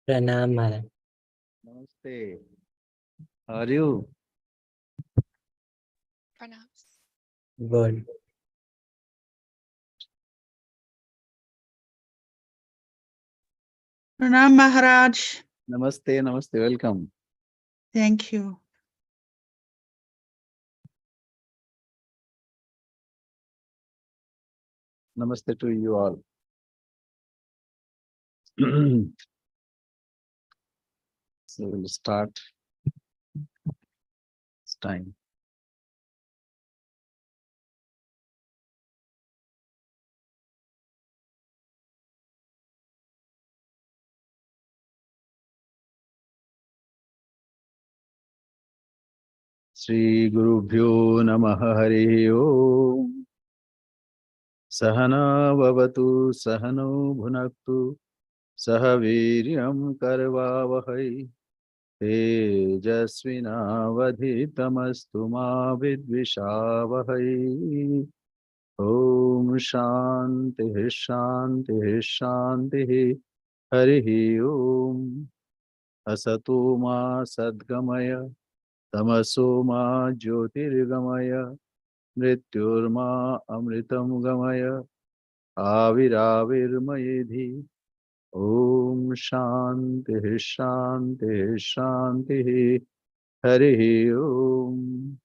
Pranam Maharaj. Namaste. How are you? Pranam. Good. Pranam Maharaj. Namaste, namaste. Welcome. Thank you. Namaste to you all. So we'll start. It's time. Shri Guru Bhyo Namaha Hari Om. Sahana Vavatu Sahano Bhunaktu Sahaviryam Karvavahai Tejasvinavadhitamastu ma vidvishavahai. Om Shanti Shanti Shanti Harihi Om. Asato ma Sadgamaya Tamaso ma Jyotirgamaya Mrityurma Amritam Gamaya Aviravirmayedhi. Om Shanti Shanti Shanti Harihi Om.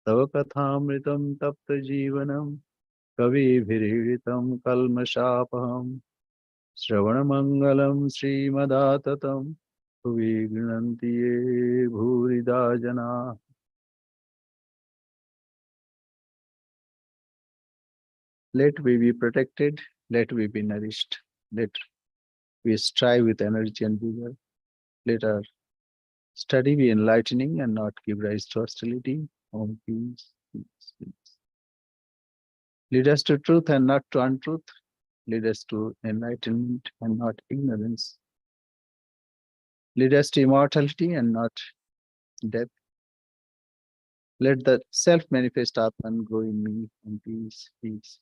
Tava Kathamritam Tapta Jivanam Kavibhiritam Kalmashapaham Shravanamangalam Srimadaatatam Bhuvi Grinanti Ye Bhurida Jana. Let we be protected, let we be nourished, let we strive with energy and vigor. Let our study be enlightening and not give rise to hostility. Om peace, peace, peace. Lead us to truth and not to untruth. Lead us to enlightenment and not ignorance. Lead us to immortality and not death. Let the self-manifest Atman grow in me, and peace, peace.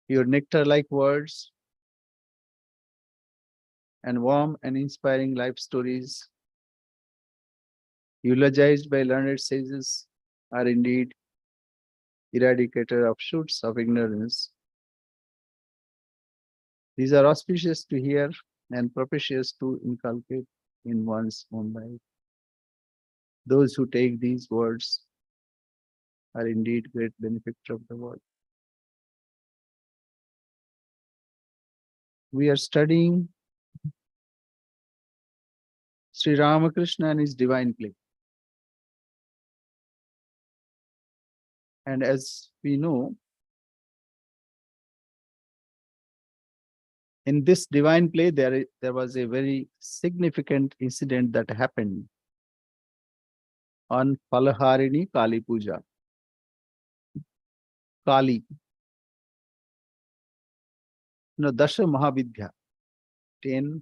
Your nectar-like words and warm and inspiring life stories, eulogized by learned sages, are indeed eradicator of shoots of ignorance. These are auspicious to hear and propitious to inculcate in one's own life. Those who take these words are indeed great benefactor of the world. We are studying Sri Ramakrishna and his divine play. And as we know, in this divine play, there was a very significant incident that happened on Palaharini Kali Puja. Kali, Dasha Mahavidya, 10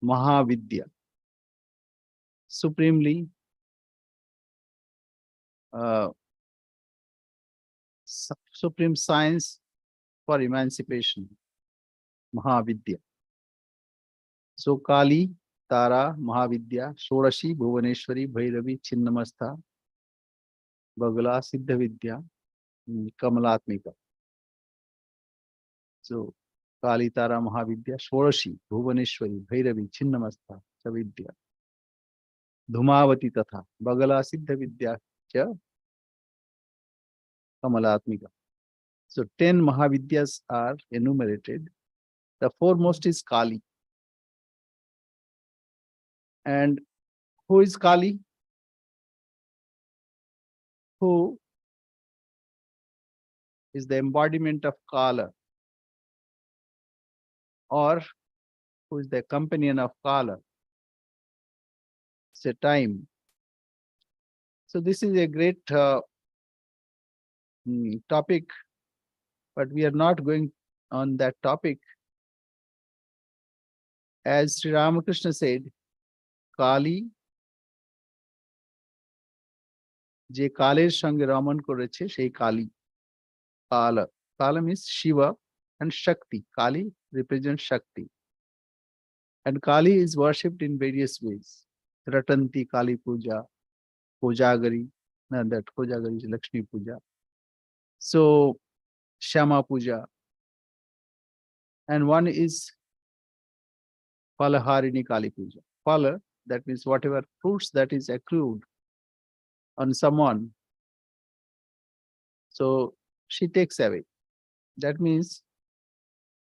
Mahavidya, supremely supreme science for emancipation, Mahavidya. So Kali, Tara, Mahavidya, Shorashi, Bhuvaneshwari, Bhairavi, Chinnamastha, Bagala, Siddha Vidya, Kamalatmika. So Kali, Tara, Mahavidya, Shorashi, Bhuvaneshwari, Bhairavi, Chinnamastha, Chavidya. Dhumavati Tatha, Bagala, Siddha Vidya, Cha Kamalatmika. So 10 Mahavidyas are enumerated. The foremost is Kali. And who is Kali? Who is the embodiment of Kala? Or who is the companion of Kala? It's a time. So this is a great topic, but we are not going on that topic. As Sri Ramakrishna said, Kali je Kaler sange raman koreche, সেই Kali. Kala. Kala means Shiva and Shakti. Kali represents Shakti. And Kali is worshipped in various ways. Ratanti Kali Puja, Kojagari, and that Kojagari is Lakshmi Puja. So Shama Puja. And one is Palaharini Kali Puja. Phala, that means whatever fruits that is accrued on someone, so she takes away. That means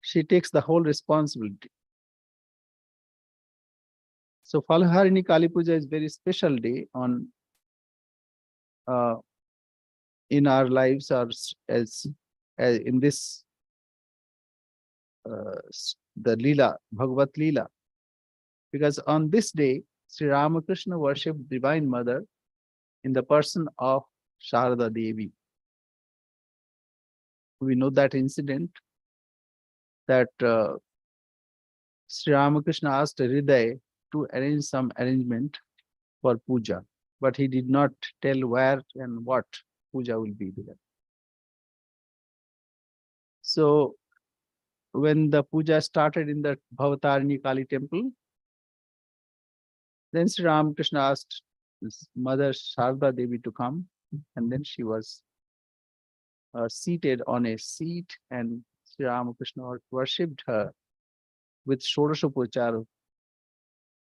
she takes the whole responsibility. So Palaharini Kali Puja is very special day on in our lives, or as in this the Leela, Bhagavad Leela, because on this day Sri Ramakrishna worshipped Divine Mother in the person of Sharada Devi. We know that incident that Sri Ramakrishna asked Hriday to arrange some arrangement for puja, but he did not tell where and what puja will be there. So when the puja started in the Bhavatarini Kali temple, then Sri Ramakrishna asked his mother Sharda Devi to come, and then she was seated on a seat, and Sri Ramakrishna worshipped her with Shodashopochara.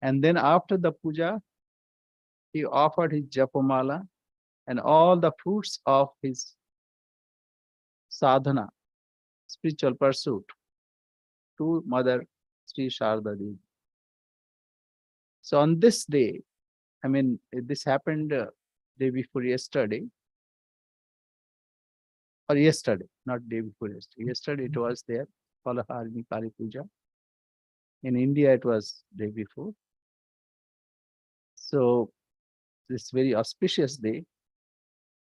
And then after the puja, he offered his Japamala and all the fruits of his sadhana, spiritual pursuit, to Mother Sri Sharda Devi. So on this day, I mean, this happened day before yesterday, or yesterday, not day before yesterday. Yesterday it was there, Palaharini Kali Puja. In India, it was day before. So this very auspicious day.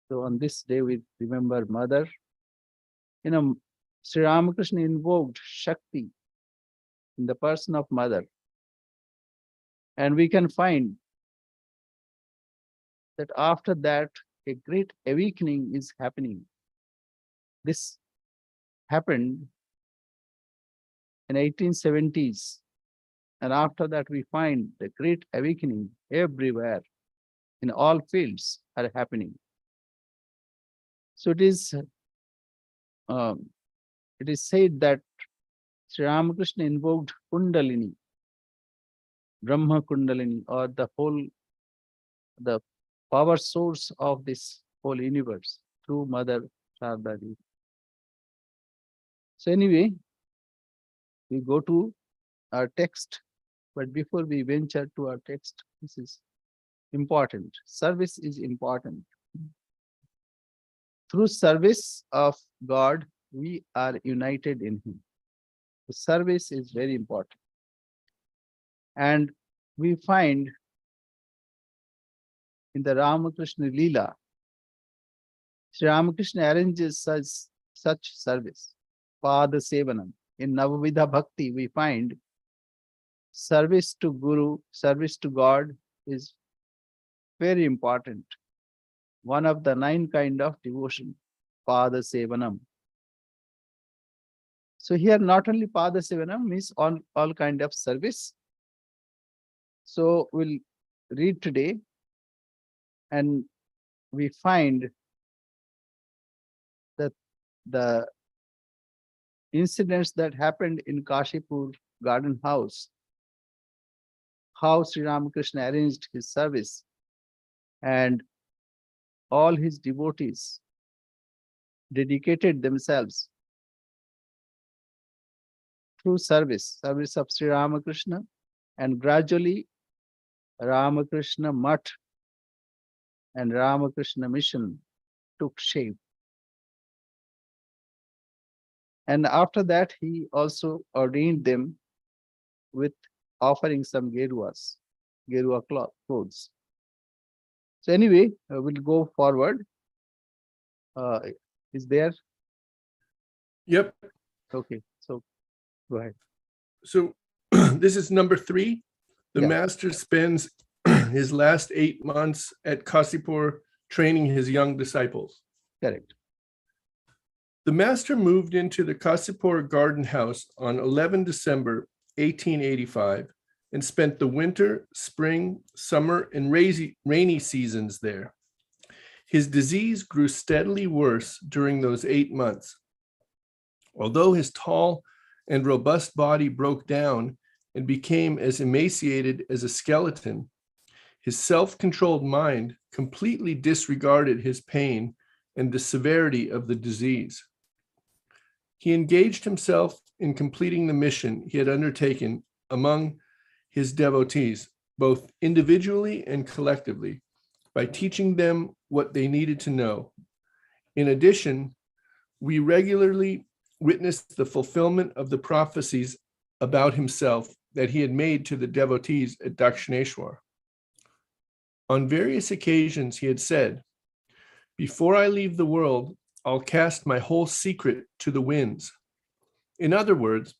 So on this day, we remember Mother. You know, Sri Ramakrishna invoked Shakti in the person of Mother. And we can find that after that, a great awakening is happening. This happened in 1870s. And after that, we find the great awakening everywhere, in all fields are happening. So it is said that Sri Ramakrishna invoked Kundalini, Brahma Kundalini, or the power source of this whole universe through Mother Sharda Devi. So anyway, we go to our text, but before we venture to our text, this is important. Service is important. Through service of God, we are united in Him. The service is very important. And we find in the Ramakrishna Leela, Sri Ramakrishna arranges such service, Pada Sevanam. In Navavidha Bhakti, we find service to Guru, service to God is very important. One of the 9 kinds of devotion, Pada Sevanam. So here, not only Pada Sevanam means all kind of service. So we'll read today, and we find that the incidents that happened in Kashipur garden house, how Sri Ramakrishna arranged his service, and all his devotees dedicated themselves through service of Sri Ramakrishna, and gradually Ramakrishna Math and Ramakrishna Mission took shape. And after that, he also ordained them with offering some Gerua clothes. So anyway, we'll go forward. Is there? Yep. Okay, so go ahead. So this is number 3. The Yeah. master spends his last 8 months at Kasipur training his young disciples. Correct. The master moved into the Kasipur garden house on 11 December 1885 and spent the winter, spring, summer, and rainy seasons there. His disease grew steadily worse during those 8 months. Although his tall and robust body broke down and became as emaciated as a skeleton, his self-controlled mind completely disregarded his pain and the severity of the disease. He engaged himself in completing the mission he had undertaken among his devotees, both individually and collectively, by teaching them what they needed to know. In addition, we regularly witnessed the fulfillment of the prophecies about himself that he had made to the devotees at Dakshineshwar. On various occasions, he had said, "Before I leave the world, I'll cast my whole secret to the winds." In other words,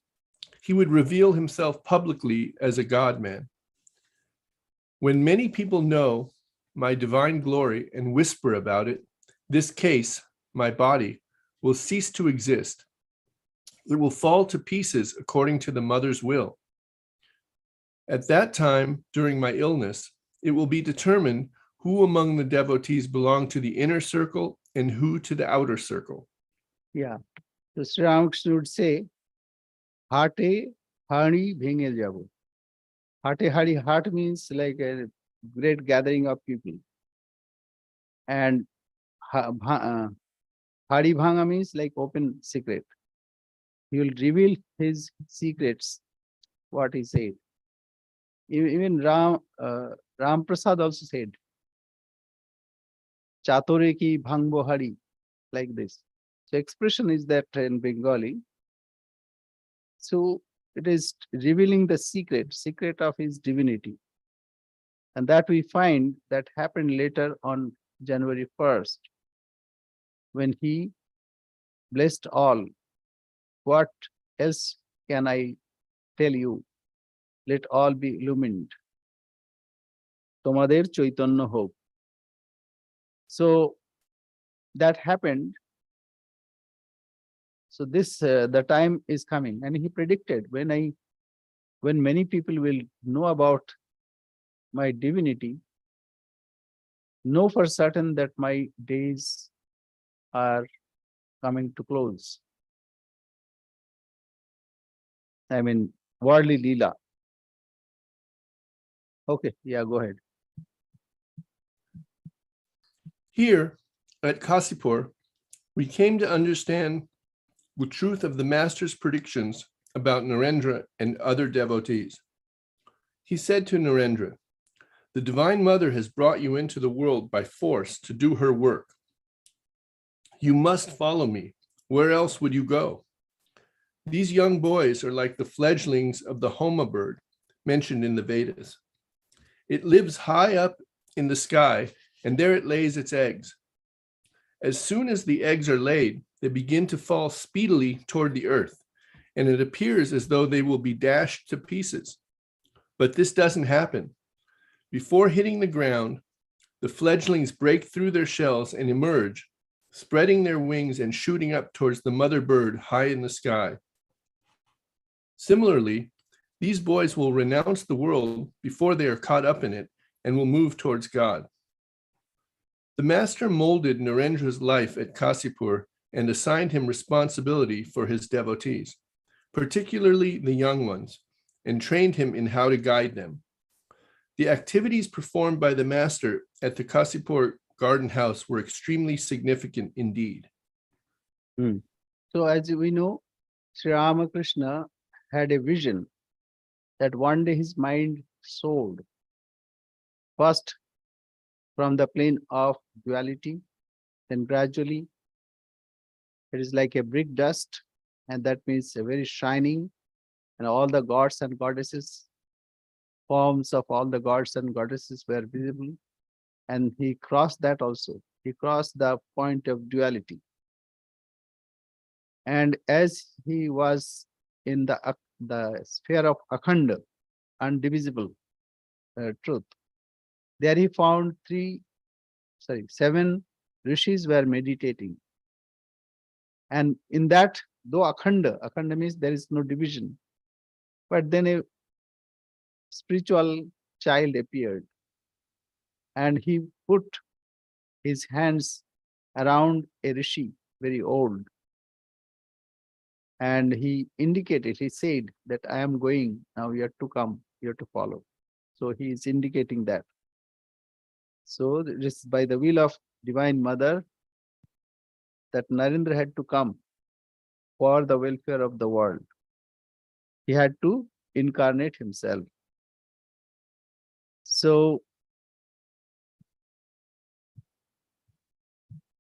he would reveal himself publicly as a God-man. When many people know my divine glory and whisper about it, this case, my body, will cease to exist. It will fall to pieces according to the mother's will. At that time, during my illness, it will be determined who among the devotees belong to the inner circle and who to the outer circle. Yeah. So Sri Ramakrishna would say, Hate Hari Bhenge Jabo. Hate Hari, heart means like a great gathering of people. And Hari Bhanga means like open secret. He will reveal his secrets, what he said. Even Ram Prasad also said, Chatore ki bhangbo hari, like this. So expression is that in Bengali. So it is revealing the secret of his divinity. And that we find that happened later on January 1st, when he blessed all. What else can I tell you? Let all be illumined. Tomader Chaitanya hope. So that happened. So this the time is coming, and he predicted when many people will know about my divinity, know for certain that my days are coming to close. I mean, worldly Leela. Okay, yeah, go ahead. Here at Kasipur, we came to understand the truth of the master's predictions about Narendra and other devotees. He said to Narendra, "The Divine Mother has brought you into the world by force to do her work. You must follow me. Where else would you go? These young boys are like the fledglings of the Homa bird mentioned in the Vedas. It lives high up in the sky, and there it lays its eggs. As soon as the eggs are laid, they begin to fall speedily toward the earth, and it appears as though they will be dashed to pieces. But this doesn't happen. Before hitting the ground, the fledglings break through their shells and emerge, spreading their wings and shooting up towards the mother bird high in the sky. Similarly, these boys will renounce the world before they are caught up in it and will move towards God." The master molded Narendra's life at Kasipur and assigned him responsibility for his devotees, particularly the young ones, and trained him in how to guide them. The activities performed by the master at the Kasipur garden house were extremely significant indeed. So as we know, Sri Ramakrishna had a vision that one day his mind soared first from the plane of duality, then gradually it is like a brick dust, and that means a very shining, and all the gods and goddesses, forms of all the gods and goddesses were visible, and he crossed that also. He crossed the point of duality. And as he was in the sphere of Akhanda, undivisible truth, there he found 7 rishis were meditating. And in that, though akhanda means there is no division, but then a spiritual child appeared and he put his hands around a rishi, very old, and he indicated, he said that I am going, now you have to come, you have to follow. So he is indicating that. So this by the will of Divine Mother that Narendra had to come for the welfare of the world. He had to incarnate himself. So,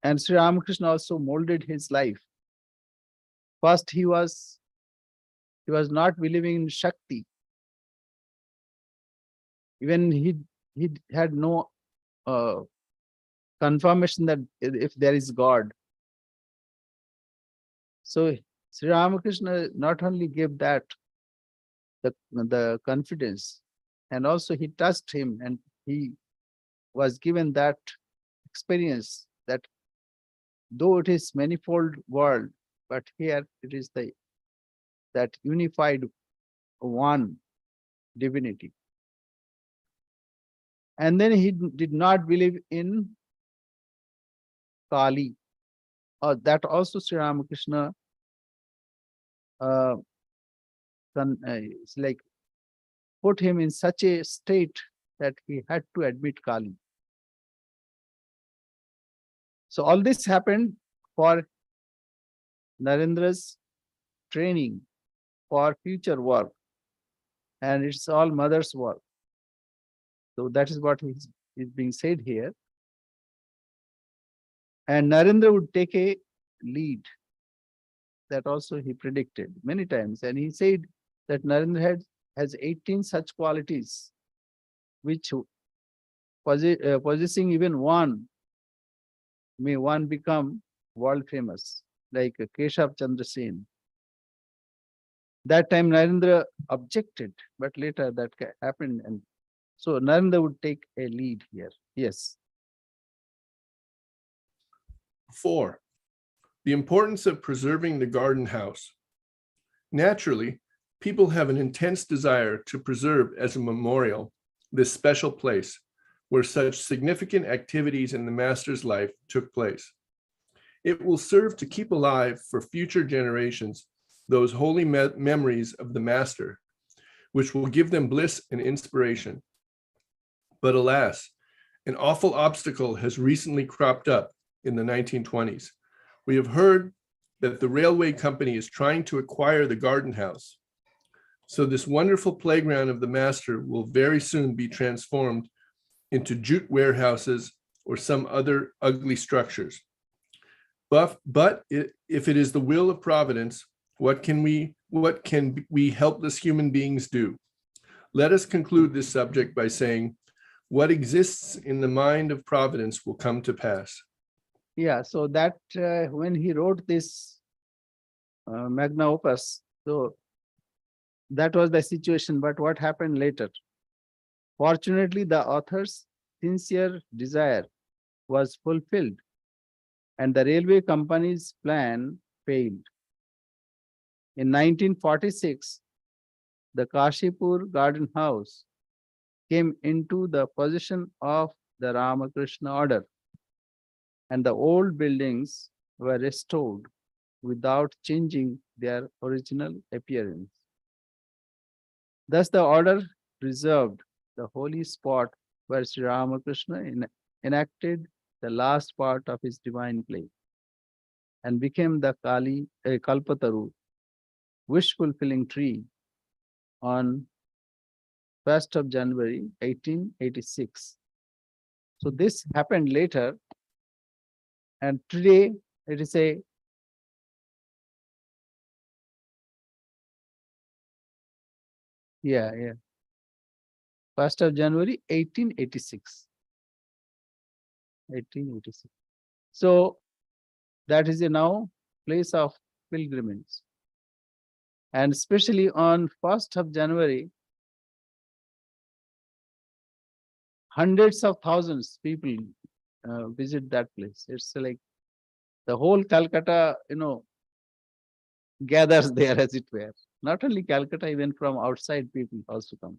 and Sri Ramakrishna also molded his life. First, he was not believing in Shakti. Even he had no confirmation that if there is God. So Sri Ramakrishna not only gave that the confidence, and also he touched him, and he was given that experience that though it is manifold world, but here it is that unified one divinity. And then he did not believe in Kali. That also Sri Ramakrishna it's like put him in such a state that he had to admit Kali. So all this happened for Narendra's training for future work, and it's all mother's work. So that is what is being said here. And Narendra would take a lead. That also he predicted many times. And he said that Narendra has 18 such qualities, which possessing even one, may one become world famous, like Keshav Chandra Sen. That time Narendra objected, but later that happened. And so Narendra would take a lead here. Yes. 4. The importance of preserving the garden house. Naturally, people have an intense desire to preserve as a memorial this special place where such significant activities in the Master's life took place. It will serve to keep alive for future generations those holy memories of the Master, which will give them bliss and inspiration. But alas, an awful obstacle has recently cropped up in the 1920s. We have heard that the railway company is trying to acquire the garden house. So this wonderful playground of the Master will very soon be transformed into jute warehouses or some other ugly structures. But if it is the will of Providence, what can we helpless human beings do? Let us conclude this subject by saying, what exists in the mind of Providence will come to pass. Yeah, so that when he wrote this magna opus, so that was the situation. But what happened later? Fortunately, the author's sincere desire was fulfilled, and the railway company's plan failed. In 1946, the Kashipur Garden House came into the possession of the Ramakrishna order, and the old buildings were restored without changing their original appearance. Thus, the order preserved the holy spot where Sri Ramakrishna enacted the last part of his divine play and became the Kalpataru, wish-fulfilling tree, on 1st of January 1886. So this happened later, and today it is a yeah 1st of January 1886. 1886. So that is a now place of pilgrimage, and especially on 1st of January, hundreds of thousands people visit that place. It's like the whole Calcutta, gathers there, as it were. Not only Calcutta, even from outside people also come.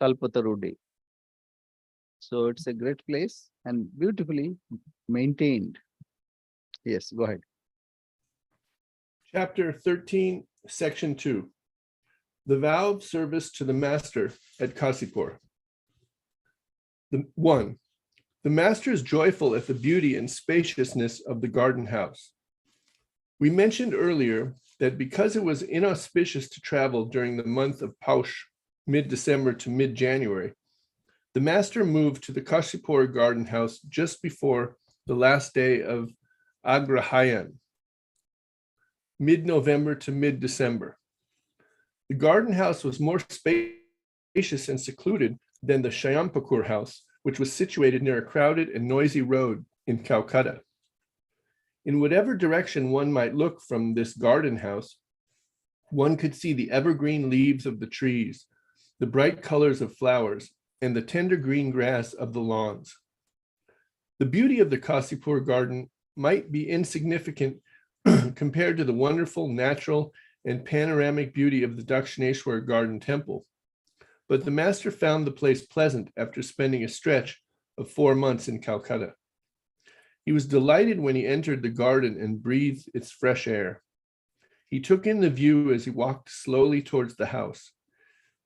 Kalpataru Day. So it's a great place and beautifully maintained. Yes, go ahead. Chapter 13, Section 2. The vow of service to the master at Kasipur. 1. The master is joyful at the beauty and spaciousness of the garden house. We mentioned earlier that because it was inauspicious to travel during the month of Paush, mid-December to mid-January, the master moved to the Kasipur garden house just before the last day of Agrahayan, mid-November to mid-December. The garden house was more spacious and secluded than the Shayampakur house, which was situated near a crowded and noisy road in Calcutta. In whatever direction one might look from this garden house, one could see the evergreen leaves of the trees, the bright colors of flowers, and the tender green grass of the lawns. The beauty of the Kasipur garden might be insignificant compared to the wonderful natural and panoramic beauty of the Dakshineshwar Garden Temple, but the master found the place pleasant after spending a stretch of 4 months in Calcutta. He was delighted when he entered the garden and breathed its fresh air. He took in the view as he walked slowly towards the house.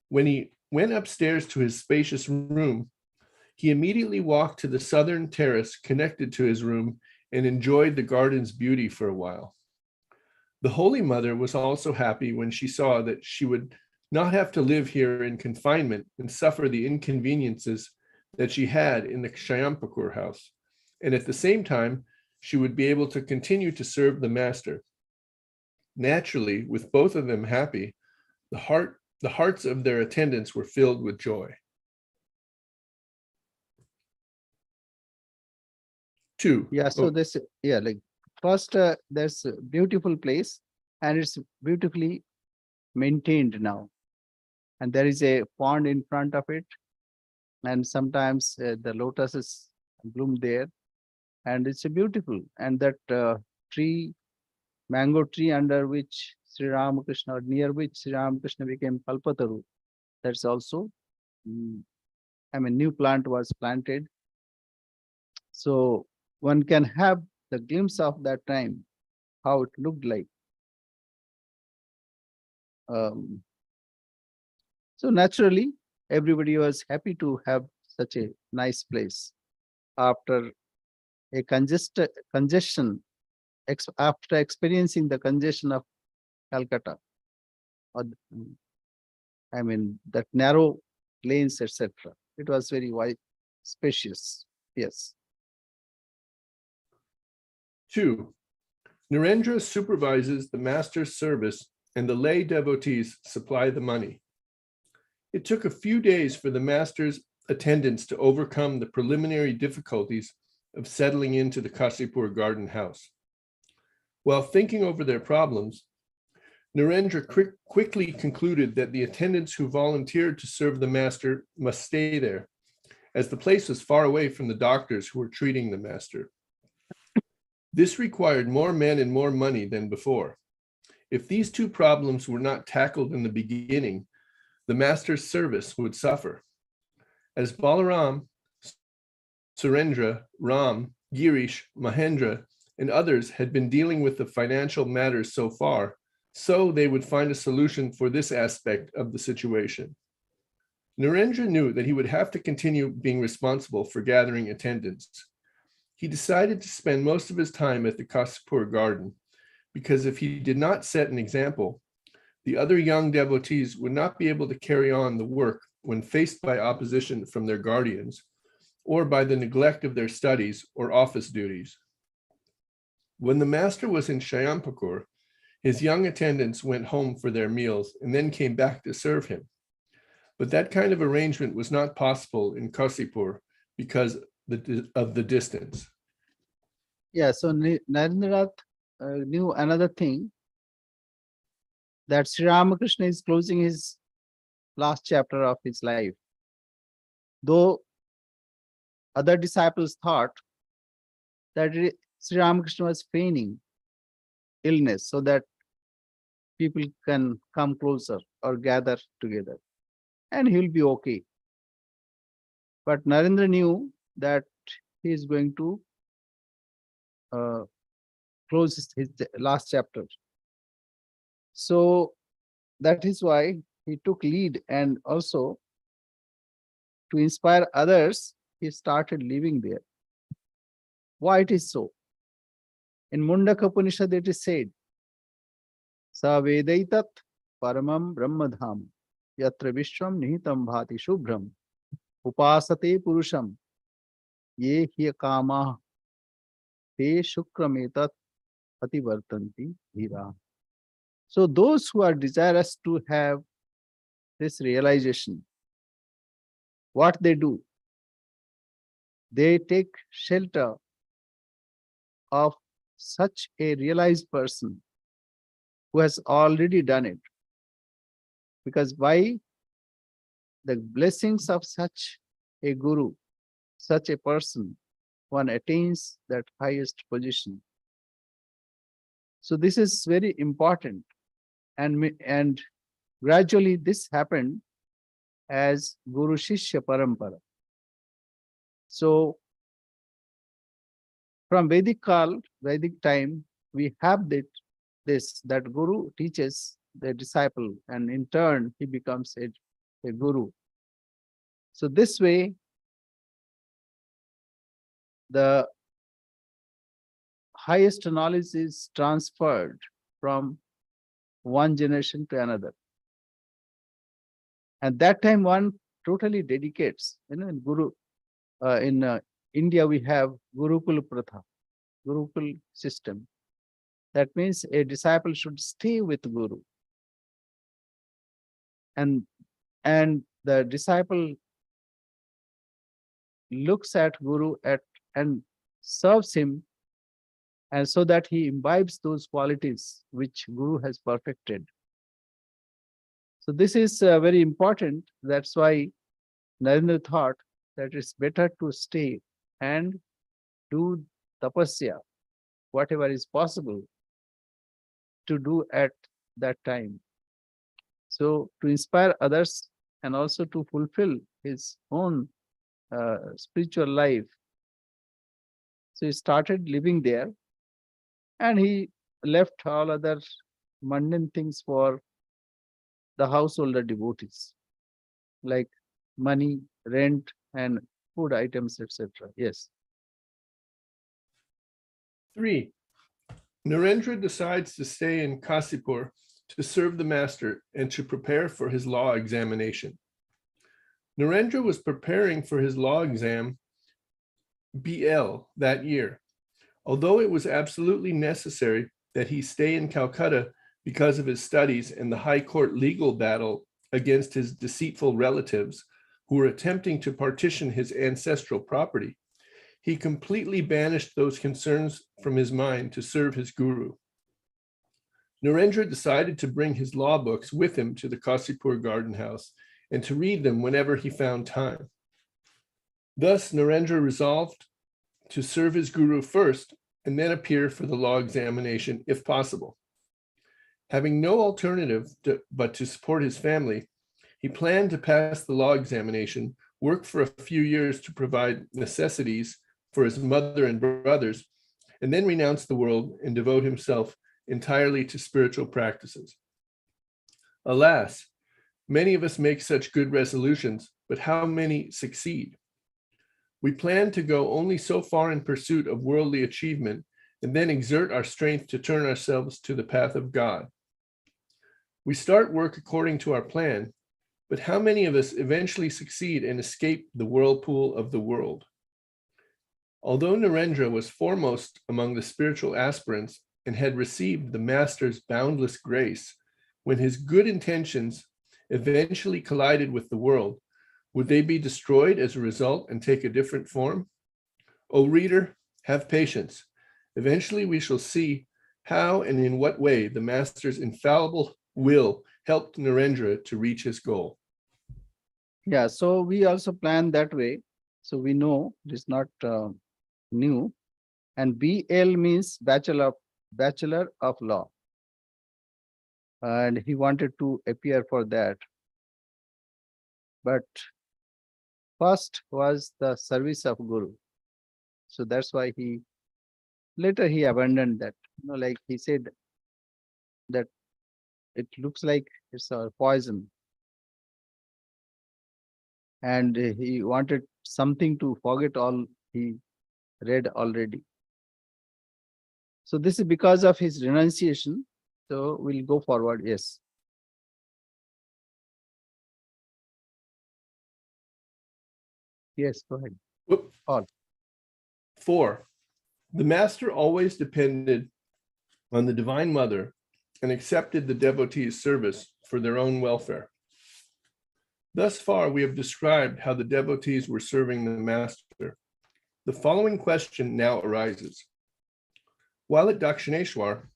When he went upstairs to his spacious room, he immediately walked to the southern terrace connected to his room and enjoyed the garden's beauty for a while. The Holy Mother was also happy when she saw that she would not have to live here in confinement and suffer the inconveniences that she had in the Shayampakur house. And at the same time, she would be able to continue to serve the master. Naturally, with both of them happy, the hearts of their attendants were filled with joy. 2. Yeah, so this, yeah, like first, there's a beautiful place and it's beautifully maintained now. And there is a pond in front of it. And sometimes the lotuses bloom there. And it's a beautiful. And that tree, mango tree under which Sri Ramakrishna, or near which Sri Ramakrishna became Kalpataru, that's also, new plant was planted. So one can have the glimpse of that time, how it looked like. So naturally, everybody was happy to have such a nice place after a congestion, after experiencing the congestion of Calcutta, or that narrow lanes, etc. It was very wide, spacious. Yes. 2. Narendra supervises the master's service and the lay devotees supply the money. It took a few days for the master's attendants to overcome the preliminary difficulties of settling into the Kasipur garden house. While thinking over their problems, Narendra quickly concluded that the attendants who volunteered to serve the master must stay there, as the place was far away from the doctors who were treating the master. This required more men and more money than before. If these two problems were not tackled in the beginning, the master's service would suffer. As Balaram, Surendra, Ram, Girish, Mahendra, and others had been dealing with the financial matters so far, so they would find a solution for this aspect of the situation. Narendra knew that he would have to continue being responsible for gathering attendants. He decided to spend most of his time at the Kasipur garden, because if he did not set an example, the other young devotees would not be able to carry on the work when faced by opposition from their guardians or by the neglect of their studies or office duties. When the master was in Shayampakur, his young attendants went home for their meals and then came back to serve him. But that kind of arrangement was not possible in Kasipur because of the distance. Yeah, so Narendranath knew another thing, that Sri Ramakrishna is closing his last chapter of his life. Though other disciples thought that Sri Ramakrishna was feigning illness so that people can come closer or gather together, and he will be okay. But Narendra knew that he is going to uh, close his last chapter. So that is why he took lead, and also to inspire others, he started living there. Why it is so? In Mundaka Upanishad it is said, Sa Vedaitat Paramam Brahmadham Yatra Vishwam Nihitam Bhati Shubhram Upasate Purusham Ye Hya Kama Te Shukrametat Pativartanti Dhira. So those who are desirous to have this realization, what they do? They take shelter of such a realized person who has already done it. Because by the blessings of such a guru, such a person, one attains that highest position. So this is very important, and gradually this happened as Guru Shishya Parampara. So from Vedic time, we have that Guru teaches the disciple, and in turn he becomes a Guru. So this way, the highest knowledge is transferred from one generation to another. And that time one totally dedicates. In Guru, in India we have Gurukul Pratha, Gurukul system. That means a disciple should stay with Guru. And the disciple looks at Guru and serves him, and so that he imbibes those qualities which Guru has perfected. So this is very important. That's why Narendra thought that it's better to stay and do tapasya, whatever is possible to do at that time. So to inspire others and also to fulfill his own spiritual life. So he started living there, and he left all other mundane things for the householder devotees, like money, rent, and food items, etc. Yes. 3. Narendra decides to stay in Kasipur to serve the master and to prepare for his law examination. Narendra was preparing for his law exam BL that year, although it was absolutely necessary that he stay in Calcutta because of his studies and the High Court legal battle against his deceitful relatives who were attempting to partition his ancestral property. He completely banished those concerns from his mind to serve his guru. Narendra decided to bring his law books with him to the Kasipur garden house and to read them whenever he found time. Thus, Narendra resolved to serve his guru first and then appear for the law examination if possible. Having no alternative but to support his family, he planned to pass the law examination, work for a few years to provide necessities for his mother and brothers, and then renounce the world and devote himself entirely to spiritual practices. Alas, many of us make such good resolutions, but how many succeed? We plan to go only so far in pursuit of worldly achievement and then exert our strength to turn ourselves to the path of God. We start work according to our plan, but how many of us eventually succeed and escape the whirlpool of the world? Although Narendra was foremost among the spiritual aspirants and had received the master's boundless grace, when his good intentions eventually collided with the world, would they be destroyed as a result and take a different form? O reader, have patience. Eventually we shall see how and in what way the master's infallible will helped Narendra to reach his goal. Yeah, so we also plan that way. So we know it is not new. And BL means Bachelor of Law. and he wanted to appear for that. But first was the service of Guru. So that's why later he abandoned that. Like he said that it looks like it's a poison. And he wanted something to forget all he read already. So this is because of his renunciation. So we'll go forward. Yes. Yes, go ahead. Whoop. All. 4. The master always depended on the Divine Mother and accepted the devotees' service for their own welfare. Thus far, we have described how the devotees were serving the master. The following question now arises. While at Dakshineshwar,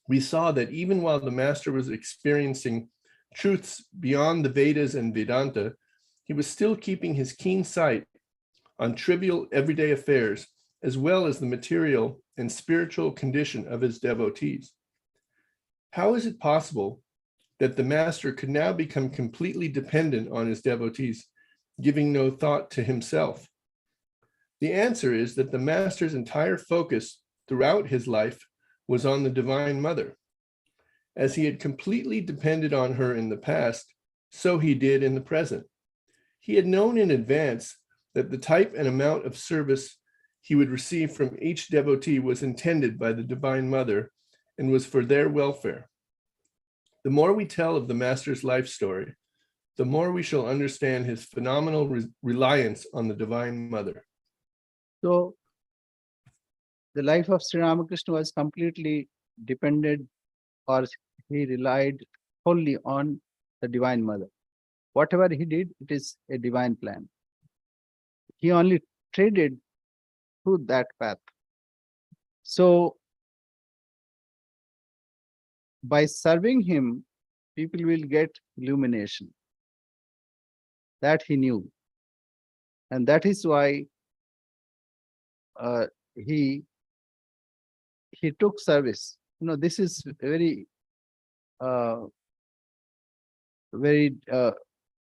we saw that even while the master was experiencing truths beyond the Vedas and Vedanta, he was still keeping his keen sight on trivial everyday affairs, as well as the material and spiritual condition of his devotees. How is it possible that the master could now become completely dependent on his devotees, giving no thought to himself? The answer is that the master's entire focus throughout his life was on the Divine Mother. As he had completely depended on her in the past, so he did in the present. He had known in advance that the type and amount of service he would receive from each devotee was intended by the Divine Mother and was for their welfare. The more we tell of the master's life story, the more we shall understand his phenomenal reliance on the Divine Mother. So the life of Sri Ramakrishna was completely dependent, or he relied wholly on the Divine Mother. Whatever he did, it is a divine plan. He only traded through that path. So by serving him, people will get illumination. That he knew. And that is why he took service. This is very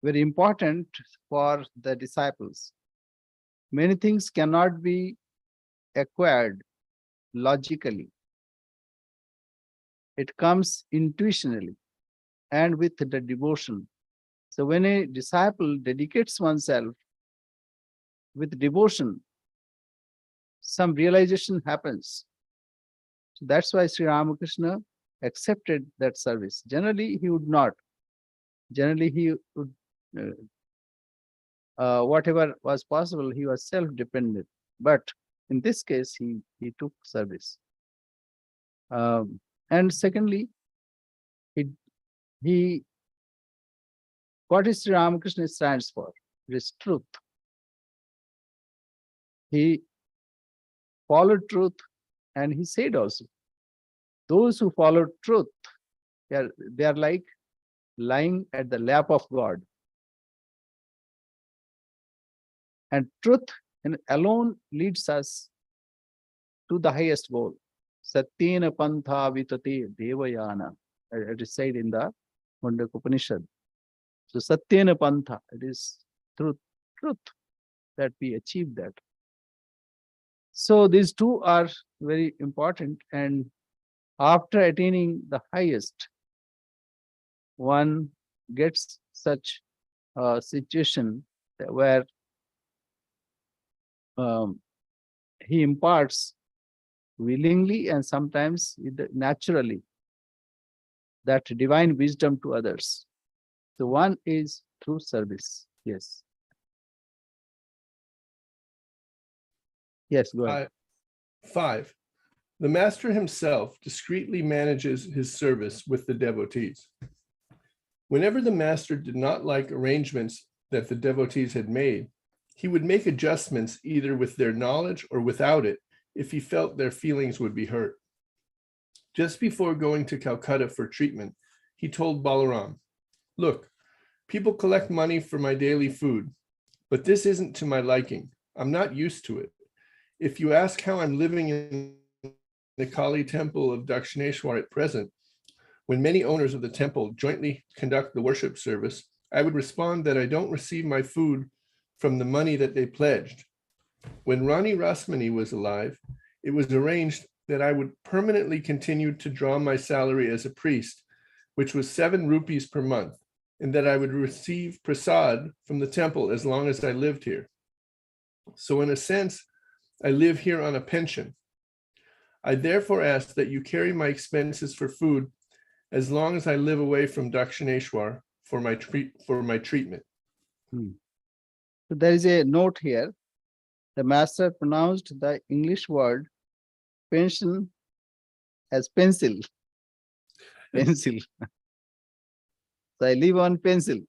important for the disciples. Many things cannot be acquired logically. It comes intuitionally and with the devotion. So when a disciple dedicates oneself with devotion, some realization happens. So that's why Sri Ramakrishna accepted that service. Generally, he would not. Generally, he would, whatever was possible, he was self-dependent. But in this case, he took service. And secondly, what is Sri Ramakrishna stands for? It is truth. He followed truth, and he said also, those who follow truth, they are like lying at the lap of God. And truth alone leads us to the highest goal. Satyena pantha vitate devayana. It is said in the Mundaka Upanishad. So Satyena pantha, it is truth that we achieve that. So these two are very important, and after attaining the highest, one gets such a situation where he imparts willingly and sometimes naturally that divine wisdom to others. So one is through service. Yes. Yes, go ahead. 5. The master himself discreetly manages his service with the devotees. Whenever the master did not like arrangements that the devotees had made, he would make adjustments either with their knowledge or without it if he felt their feelings would be hurt. Just before going to Calcutta for treatment, he told Balaram, "Look, people collect money for my daily food, but this isn't to my liking. I'm not used to it. If you ask how I'm living in the Kali temple of Dakshineshwar at present, when many owners of the temple jointly conduct the worship service, I would respond that I don't receive my food from the money that they pledged. When Rani Rasmani was alive, it was arranged that I would permanently continue to draw my salary as a priest, which was 7 rupees per month, and that I would receive prasad from the temple as long as I lived here. So in a sense, I live here on a pension. I therefore ask that you carry my expenses for food as long as I live away from Dakshineshwar for my treatment. So there is a note here. The master pronounced the English word pension as pencil. Pencil. So I live on pencil.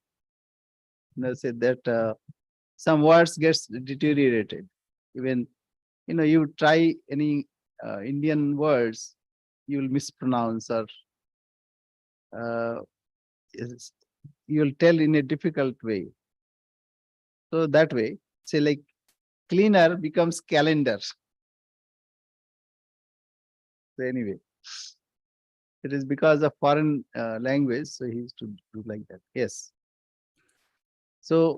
Said that some words gets deteriorated. Even you try any Indian words, you will mispronounce or you will tell in a difficult way. So that way, say like cleaner becomes calendar. So anyway, it is because of foreign language, so he used to do like that. Yes. So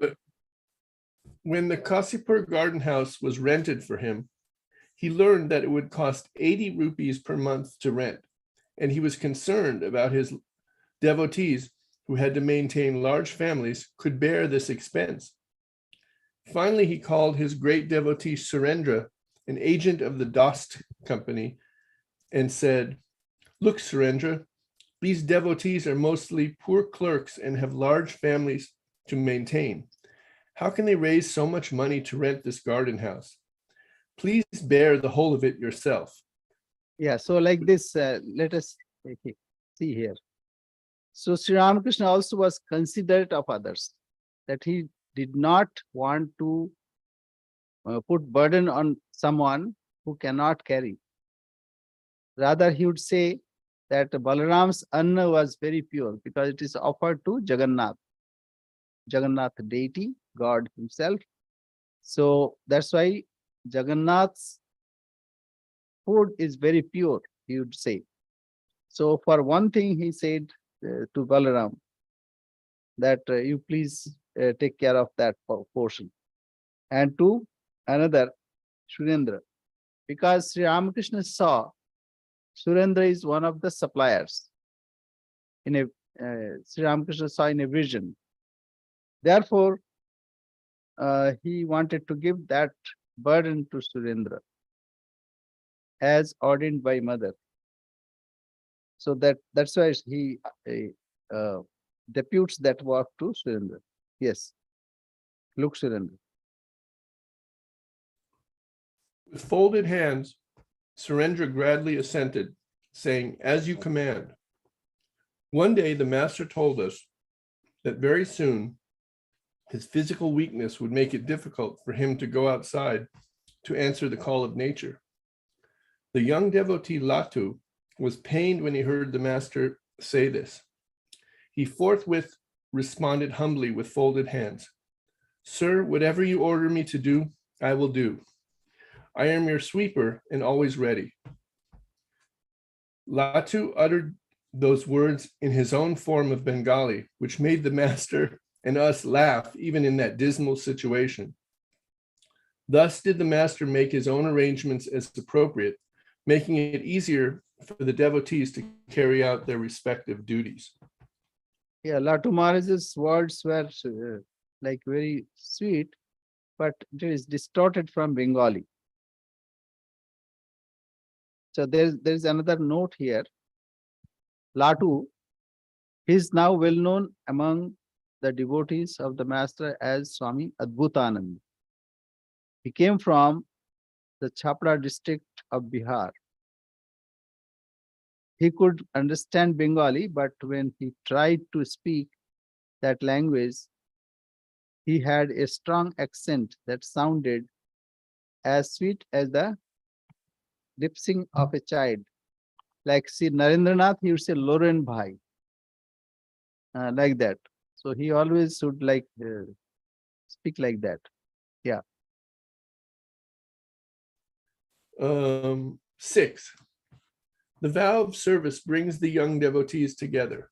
when the Kasipur garden house was rented for him, he learned that it would cost 80 rupees per month to rent, and he was concerned about his devotees who had to maintain large families could bear this expense. Finally, he called his great devotee Surendra, an agent of the Dost company, and said, "Look, Surendra, these devotees are mostly poor clerks and have large families to maintain. How can they raise so much money to rent this garden house? Please bear the whole of it yourself." yeah, so like this, let us see here. So Sri Ramakrishna also was considerate of others, that he did not want to put burden on someone who cannot carry. Rather, he would say that Balaram's anna was very pure because it is offered to Jagannath. Jagannath deity, God himself. So that's why Jagannath's food is very pure, he would say. So for one thing, he said to Balaram that you please take care of that portion. And to another, Surendra, because Sri Ramakrishna saw Surendra is one of the suppliers. Sri Ramakrishna saw in a vision. Therefore, he wanted to give that burden to Surendra as ordained by mother. So that's why he deputes that work to Surendra. Yes. Look, Surendra. With folded hands, Surendra gladly assented, saying, "As you command." One day, the master told us that very soon his physical weakness would make it difficult for him to go outside to answer the call of nature. The young devotee Latu was pained when he heard the master say this. He forthwith responded humbly with folded hands, "Sir, whatever you order me to do, I will do. I am your sweeper and always ready." Latu uttered those words in his own form of Bengali, which made the master and us laugh even in that dismal situation. Thus did the master make his own arrangements as appropriate, making it easier for the devotees to carry out their respective duties. Yeah, Latu Maharaj's words were like very sweet, but it is distorted from Bengali. So there's another note here. Latu, he is now well known among the devotees of the master as Swami Adbhutanand. He came from the Chhapra district of Bihar. He could understand Bengali, but when he tried to speak that language, he had a strong accent that sounded as sweet as the lip-sync of a child. Like see Narendranath, he would say Loren Bhai, like that. So he always would like speak like that. Yeah. 6. The vow of service brings the young devotees together.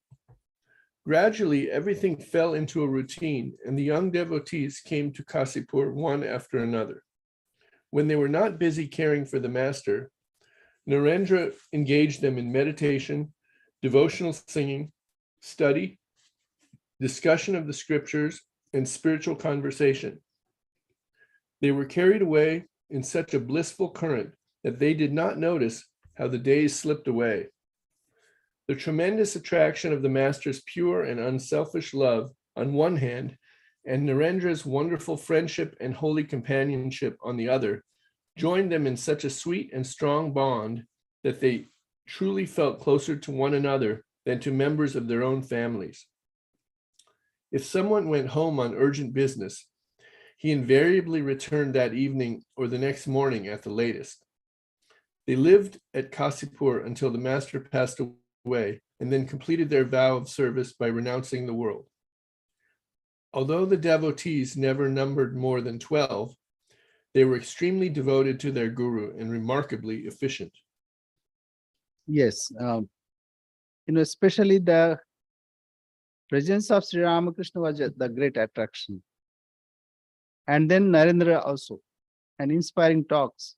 Gradually, everything fell into a routine, and the young devotees came to Kasipur one after another. When they were not busy caring for the master, Narendra engaged them in meditation, devotional singing, study, discussion of the scriptures, and spiritual conversation. They were carried away in such a blissful current that they did not notice how the days slipped away. The tremendous attraction of the master's pure and unselfish love on one hand, and Narendra's wonderful friendship and holy companionship on the other, joined them in such a sweet and strong bond that they truly felt closer to one another than to members of their own families. If someone went home on urgent business, he invariably returned that evening or the next morning at the latest. They lived at Kasipur until the master passed away and then completed their vow of service by renouncing the world. Although the devotees never numbered more than 12, they were extremely devoted to their guru and remarkably efficient. Yes, especially the presence of Sri Ramakrishna was the great attraction. And then Narendra also, and inspiring talks.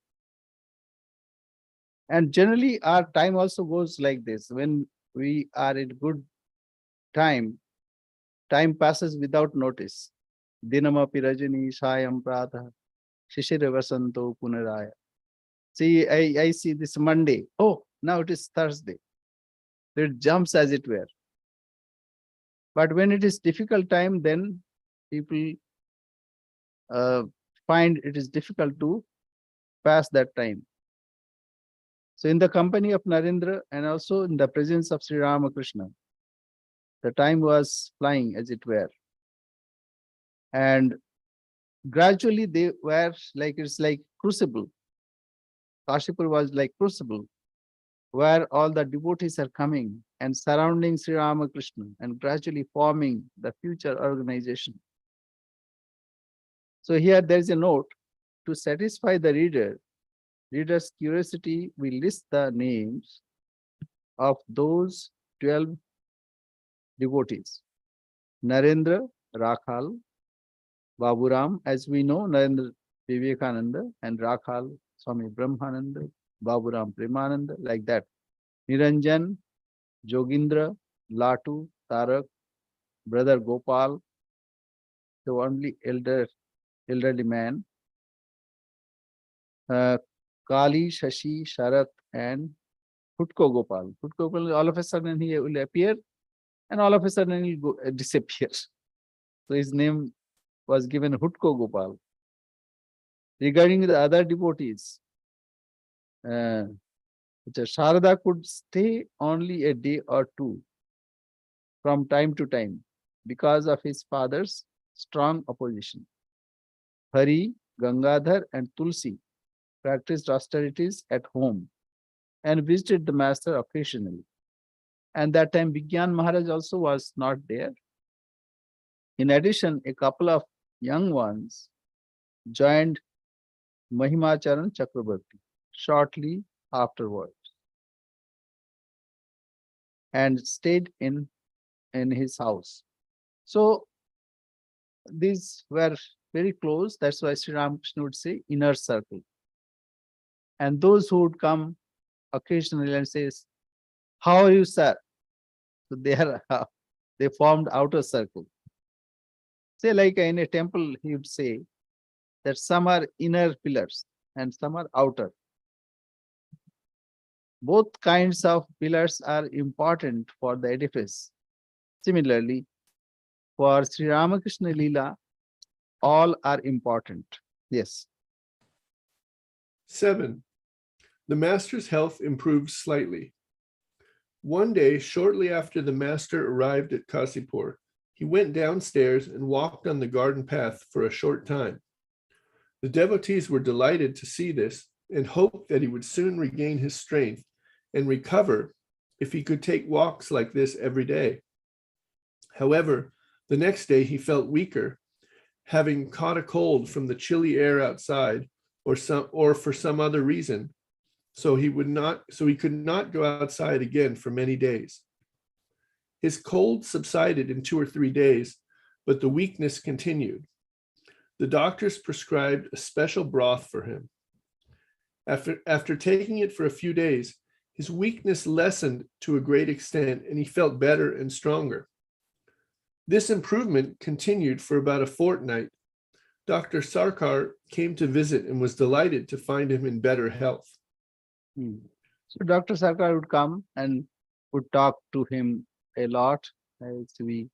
And generally, our time also goes like this. When we are in good time, time passes without notice. Dinamapi rajani sayam pratha shishira vasanto punaraya. See, I see this Monday. Oh, now it is Thursday. It jumps as it were. But when it is difficult time, then people find it is difficult to pass that time. So in the company of Narendra and also in the presence of Sri Ramakrishna, the time was flying as it were. And gradually they were like, it's like crucible. Kashipur was like crucible, where all the devotees are coming and surrounding Sri Ramakrishna and gradually forming the future organization. So here there is a note to satisfy the reader's curiosity. We list the names of those 12 devotees. Narendra Rakhal, Baburam, as we know, Narendra Vivekananda, and Rakhal Swami Brahmananda, Baburam Premananda, like that. Niranjan, Jogindra, Latu, Tarak, Brother Gopal, the only elderly man, Kali, Shashi, Sharat, and Hutko Gopal. Hutko Gopal, all of a sudden he will appear, and all of a sudden he will disappear. So his name was given Hutko Gopal. Regarding the other devotees, Sharada could stay only a day or two from time to time because of his father's strong opposition. Hari, Gangadhar, and Tulsi practiced austerities at home and visited the master occasionally. And that time Vigyan Maharaj also was not there. In addition, a couple of young ones joined Mahimacharan Chakrabarti shortly afterwards and stayed in his house. So these were very close. That's why Sri Ramakrishna would say inner circle. And those who would come occasionally and says, "How are you, sir?" So they formed outer circle. Say like in a temple, he would say that some are inner pillars and some are outer. Both kinds of pillars are important for the edifice. Similarly, for Sri Ramakrishna Leela, all are important. Yes. 7. The master's health improved slightly. One day, shortly after the master arrived at Kasipur, he went downstairs and walked on the garden path for a short time. The devotees were delighted to see this and hoped that he would soon regain his strength and recover if he could take walks like this every day. However, the next day he felt weaker, having caught a cold from the chilly air outside or for some other reason, so he could not go outside again for many days. His cold subsided in 2 or 3 days, but the weakness continued. The doctors prescribed a special broth for him. After taking it for a few days, his weakness lessened to a great extent, and he felt better and stronger. This improvement continued for about a fortnight. Dr. Sarkar came to visit and was delighted to find him in better health. So Dr. Sarkar would come and would talk to him a lot, as we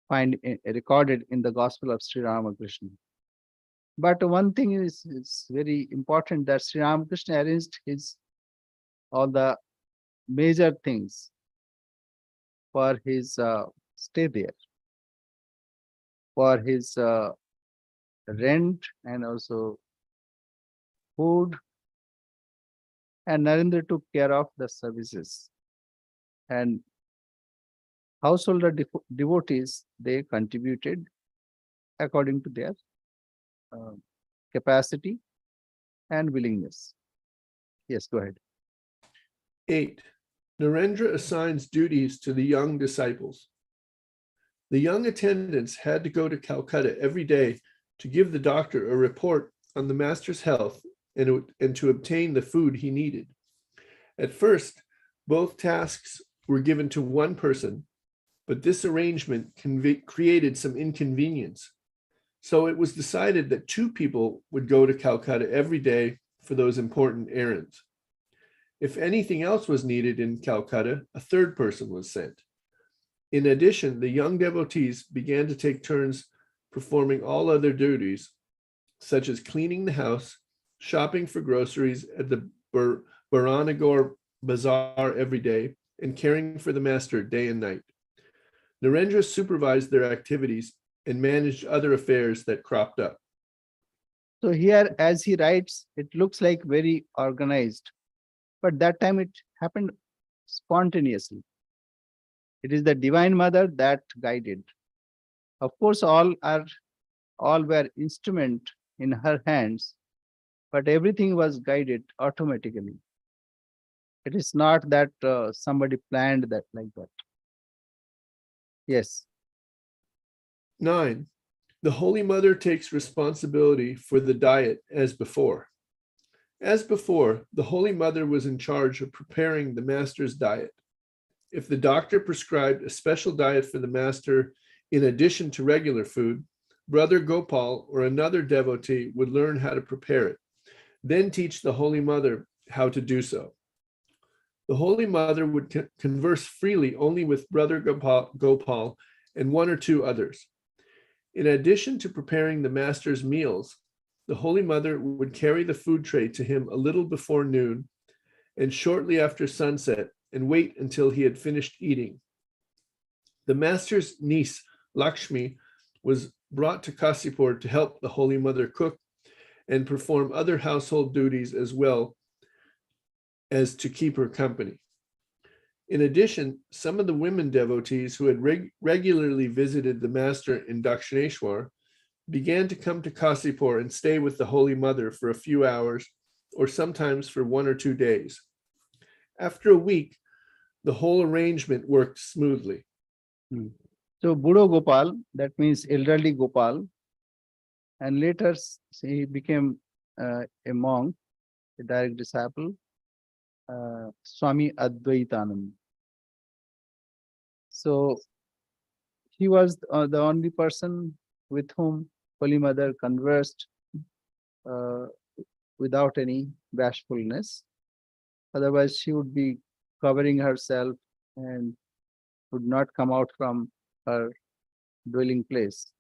find recorded in the Gospel of Sri Ramakrishna. But one thing is very important, that Sri Ramakrishna arranged all the major things for his stay there, for his rent and also food, and Narendra took care of the services. And householder devotees, they contributed according to their capacity and willingness. Yes, go ahead. 8. Narendra assigns duties to the young disciples. The young attendants had to go to Calcutta every day to give the doctor a report on the master's health and to obtain the food he needed. At first, both tasks were given to one person, but this arrangement created some inconvenience. So it was decided that 2 people would go to Calcutta every day for those important errands. If anything else was needed in Calcutta, a 3rd person was sent. In addition, the young devotees began to take turns performing all other duties, such as cleaning the house, shopping for groceries at the Baranagore Bazaar every day, and caring for the master day and night. Narendra supervised their activities and managed other affairs that cropped up. So here, as he writes, it looks like very organized, but that time it happened spontaneously. It is the Divine Mother that guided. Of course, all were instrument in her hands, but everything was guided automatically. It is not that somebody planned that like that. Yes. 9. The Holy Mother takes responsibility for the diet as before. As before, the Holy Mother was in charge of preparing the master's diet. If the doctor prescribed a special diet for the master in addition to regular food, Brother Gopal or another devotee would learn how to prepare it, then teach the Holy Mother how to do so. The Holy Mother would converse freely only with Brother Gopal and 1 or 2 others. In addition to preparing the master's meals, the Holy Mother would carry the food tray to him a little before noon and shortly after sunset and wait until he had finished eating. The master's niece, Lakshmi, was brought to Kasipur to help the Holy Mother cook and perform other household duties as well as to keep her company. In addition, some of the women devotees who had regularly visited the master in Dakshineshwar began to come to Kasipur and stay with the Holy Mother for a few hours or sometimes for 1 or 2 days. After a week, the whole arrangement worked smoothly. So Budo Gopal, that means elderly Gopal, and later he became a monk, a direct disciple, Swami Advaitanand. So he was the only person with whom Holy Mother conversed without any bashfulness. Otherwise, she would be covering herself and would not come out from her dwelling place.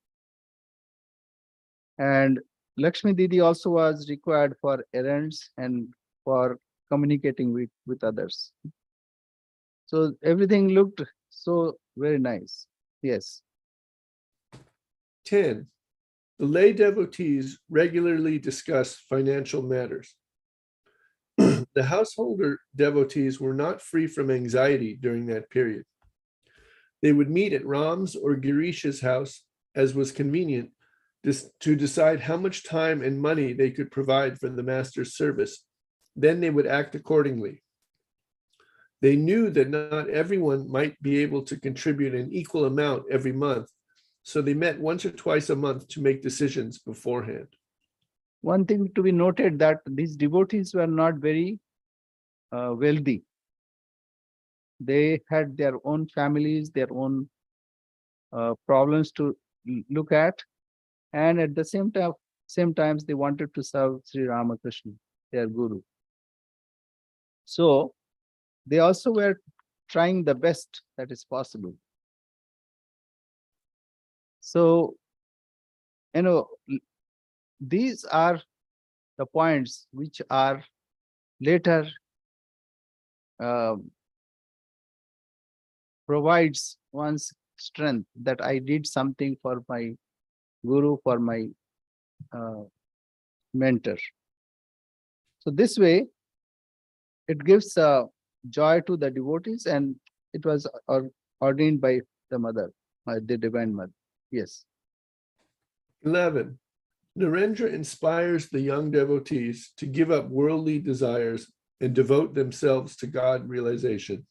And Lakshmi Didi also was required for errands and for communicating with others. So everything looked so very nice. Yes. 10. The lay devotees regularly discuss financial matters. The householder devotees were not free from anxiety during that period. They would meet at Ram's or Girish's house, as was convenient, to decide how much time and money they could provide for the master's service, Then they would act accordingly. They knew that not everyone might be able to contribute an equal amount every month, so they met once or twice a month to make decisions beforehand. One thing to be noted that these devotees were not very wealthy. They had their own families, their own problems to look at, and at the same times they wanted to serve Sri Ramakrishna, their guru. So they also were trying the best that is possible. So, these are the points which are later provides one's strength that I did something for my guru, for my mentor. So this way, it gives joy to the devotees, and it was ordained by the mother, the divine mother. Yes. 11. Narendra inspires the young devotees to give up worldly desires and devote themselves to God realization.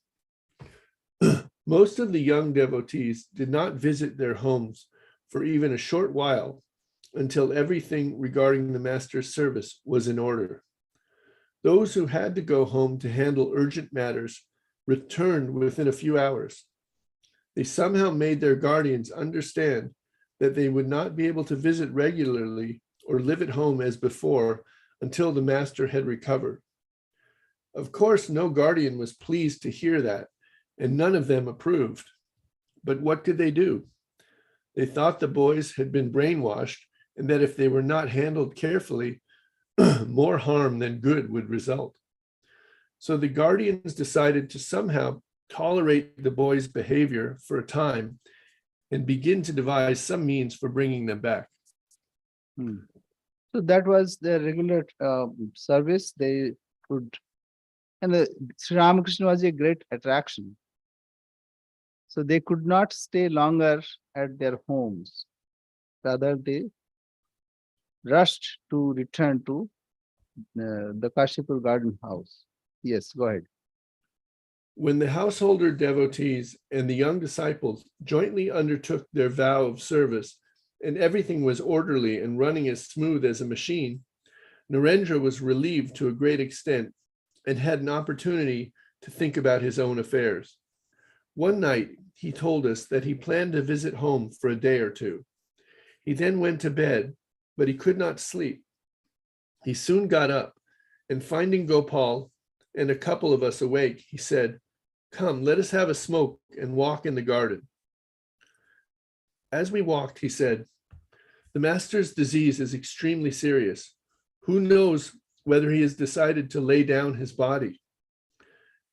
Most of the young devotees did not visit their homes for even a short while until everything regarding the master's service was in order. Those who had to go home to handle urgent matters returned within a few hours. They somehow made their guardians understand that they would not be able to visit regularly or live at home as before until the master had recovered. Of course, no guardian was pleased to hear that, and none of them approved. But what could they do? They thought the boys had been brainwashed, and that if they were not handled carefully, more harm than good would result. So the guardians decided to somehow tolerate the boys' behavior for a time and begin to devise some means for bringing them back. So that was the regular service. They could, and Sri Ramakrishna was a great attraction. So they could not stay longer at their homes. Rather, they rushed to return to the Kashipur garden house. Yes, go ahead. When the householder devotees and the young disciples jointly undertook their vow of service, and everything was orderly and running as smooth as a machine, Narendra was relieved to a great extent and had an opportunity to think about his own affairs. One night, he told us that he planned to visit home for a day or two. He then went to bed, but he could not sleep. He soon got up, and finding Gopal and a couple of us awake, he said, "Come, let us have a smoke and walk in the garden." As we walked, he said, "The master's disease is extremely serious. Who knows whether he has decided to lay down his body?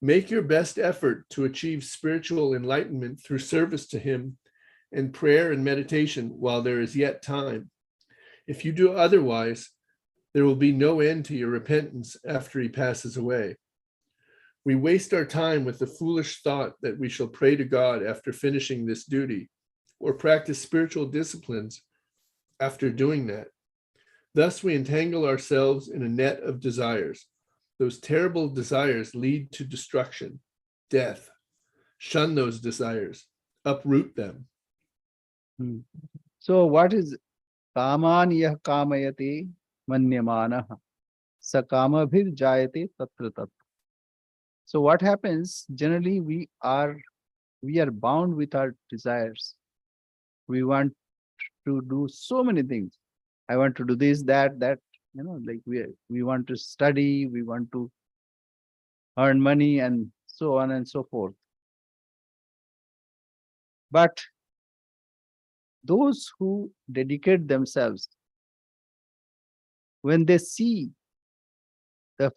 Make your best effort to achieve spiritual enlightenment through service to him and prayer and meditation while there is yet time. If you do otherwise, there will be no end to your repentance after he passes away. We waste our time with the foolish thought that we shall pray to God after finishing this duty, or practice spiritual disciplines after doing that. Thus we entangle ourselves in a net of desires. Those terrible desires lead to destruction, death. Shun those desires, uproot them." So what is kaman yah kamayate manyamana sakamabhir jayate tatra tatra. So what happens generally, we are bound with our desires. We want to do so many things. I want to do this, that, like we want to study, we want to earn money, and so on and so forth. But those who dedicate themselves, when they see the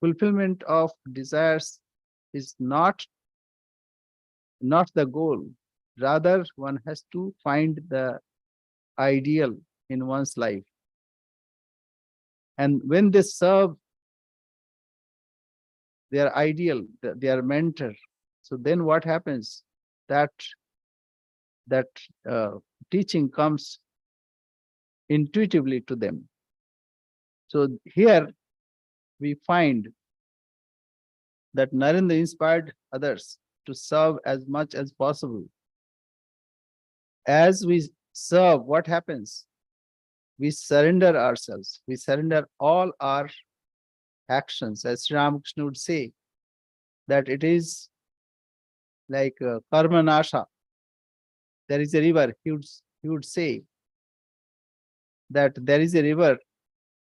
fulfillment of desires is not the goal, rather one has to find the ideal in one's life. And when they serve their ideal, their mentor, so then what happens? That teaching comes intuitively to them. So here we find that Narendra inspired others to serve as much as possible. As we serve, what happens? We surrender ourselves. We surrender all our actions. As Sri Ramakrishna would say, that it is like karma nasha. There is a river. He would say that there is a river,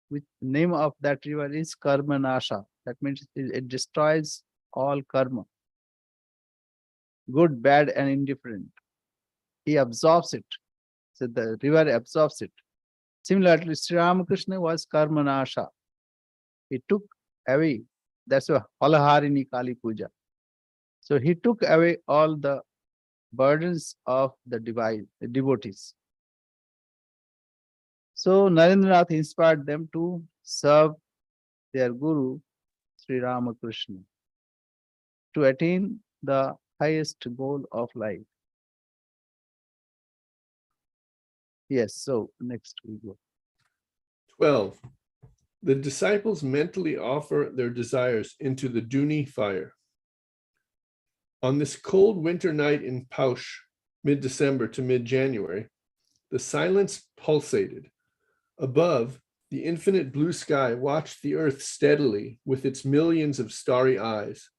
which name of that river is karma nasha. That means it destroys all karma, good, bad, and indifferent. He absorbs it. So the river absorbs it. Similarly, Sri Ramakrishna was karma nasha. He took away, that's a Halaharini Kali Puja. So he took away all the burdens of the devotees. So Narendranath inspired them to serve their Guru, Sri Ramakrishna, to attain the highest goal of life. Yes, so next we go. 12. The disciples mentally offer their desires into the Duni fire. On this cold winter night in Paush, mid-December to mid-January, the silence pulsated. Above, the infinite blue sky watched the earth steadily with its millions of starry eyes.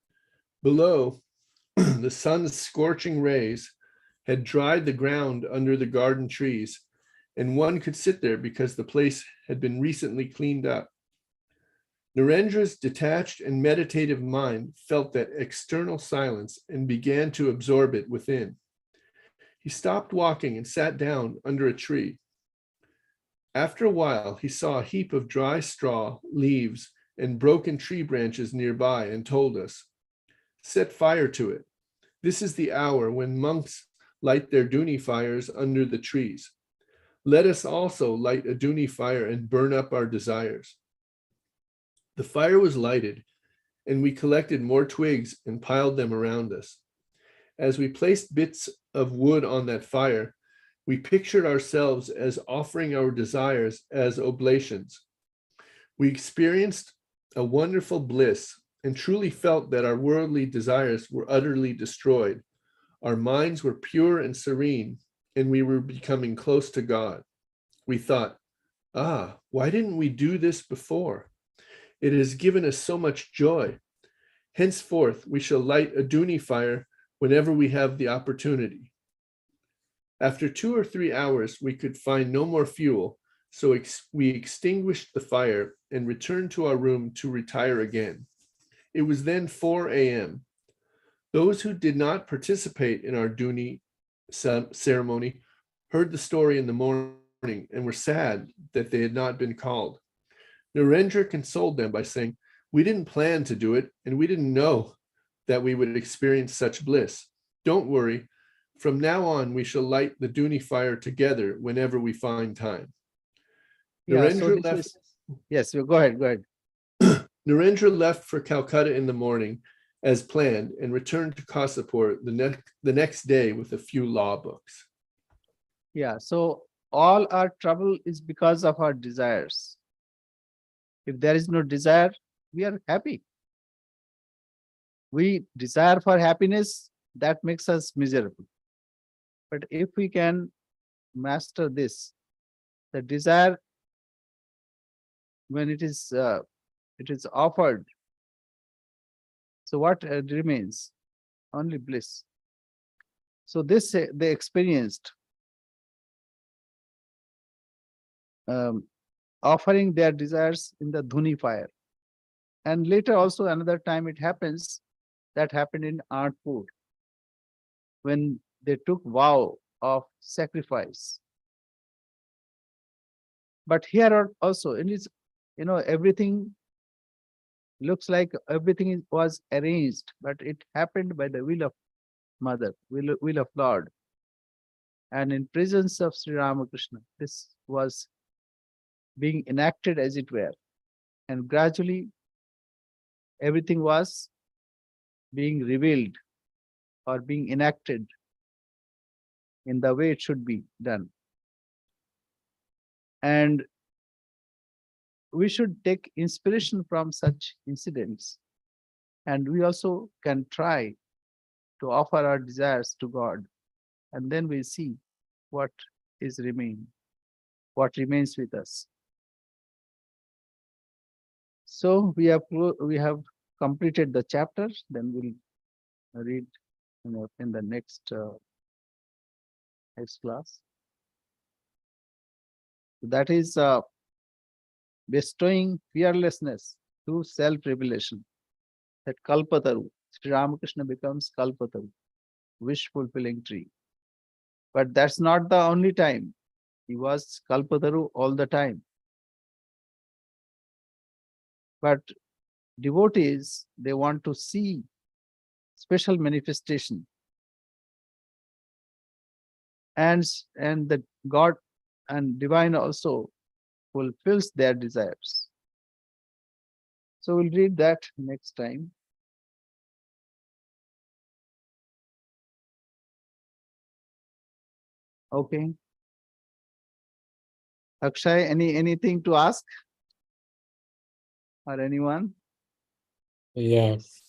Below, the sun's scorching rays had dried the ground under the garden trees, and one could sit there because the place had been recently cleaned up. Narendra's detached and meditative mind felt that external silence and began to absorb it within. He stopped walking and sat down under a tree. After a while, he saw a heap of dry straw, leaves, and broken tree branches nearby and told us, "Set fire to it. This is the hour when monks light their Duni fires under the trees. Let us also light a Duni fire and burn up our desires." The fire was lighted, and we collected more twigs and piled them around us. As we placed bits of wood on that fire, we pictured ourselves as offering our desires as oblations. We experienced a wonderful bliss and truly felt that our worldly desires were utterly destroyed. Our minds were pure and serene, and we were becoming close to God. We thought, why didn't we do this before? It has given us so much joy. Henceforth, we shall light a Duni fire whenever we have the opportunity. After 2 or 3 hours, we could find no more fuel, so we extinguished the fire and returned to our room to retire again. It was then 4 a.m. Those who did not participate in our Duni ceremony heard the story in the morning and were sad that they had not been called. Narendra consoled them by saying, "We didn't plan to do it, and we didn't know that we would experience such bliss. Don't worry. From now on, we shall light the Duni fire together whenever we find time." Yeah, so Narendra this left. is, yes, go ahead, go ahead. Narendra left for Calcutta in the morning as planned and returned to Kasipur the next day with a few law books. Yeah, so all our trouble is because of our desires. If there is no desire, we are happy. We desire for happiness, that makes us miserable. But if we can master this, the desire, when it is offered, so what remains? Only bliss. So this they experienced, offering their desires in the Dhuni fire. And later also another time it happens, that happened in Artpur, when they took vow of sacrifice. But here also, it is, everything looks like everything was arranged, but it happened by the will of Mother, will of Lord. And in presence of Sri Ramakrishna, this was being enacted as it were. And gradually, everything was being revealed or being enacted in the way it should be done. And we should take inspiration from such incidents, and we also can try to offer our desires to God, and then we see what what remains with us. So we have completed the chapter. Then we'll read in the next class. That is bestowing fearlessness through self-revelation. That Kalpataru, Sri Ramakrishna becomes Kalpataru, wish-fulfilling tree. But that's not the only time. He was Kalpataru all the time. But devotees, they want to see special manifestation. And the God and divine also fulfills their desires. So we'll read that next time. Okay. Akshay, anything to ask? Or anyone? Yes.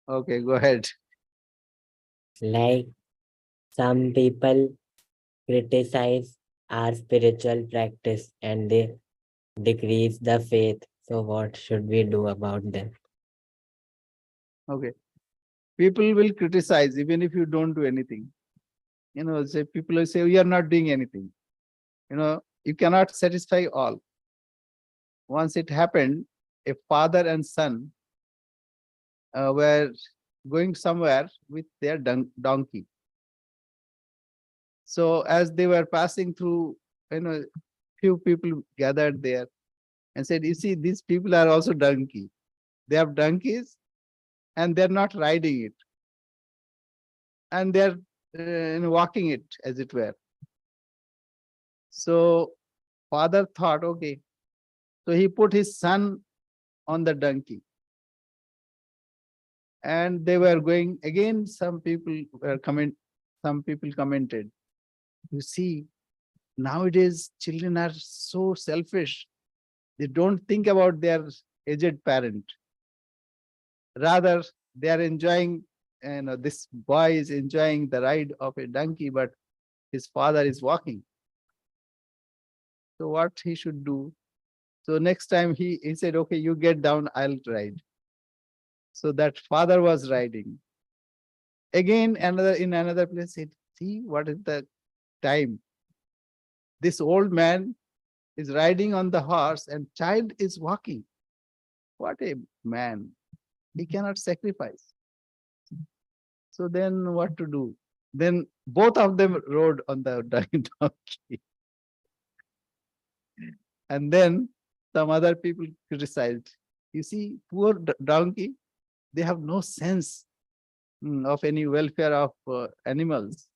Okay, go ahead. Like some people criticize our spiritual practice and they decrease the faith. So what should we do about them? Okay. People will criticize even if you don't do anything. Say people will say, we are not doing anything. You cannot satisfy all. Once it happened, a father and son were going somewhere with their donkey. So as they were passing through, few people gathered there and said, you see, these people are also donkey. They have donkeys and they're not riding it. And they're walking it, as it were. So father thought, okay. So he put his son on the donkey. And they were going again. Some people commented, you see, nowadays children are so selfish. They don't think about their aged parent. Rather, they are enjoying, this boy is enjoying the ride of a donkey, but his father is walking. So what he should do? So next time he said, okay, you get down, I'll ride. So that father was riding. Again, in another place, said, see, what is the time? This old man is riding on the horse and child is walking. What a man. He cannot sacrifice. So then what to do? Then both of them rode on the donkey. And then some other people criticized. You see, poor donkey, they have no sense of any welfare of animals.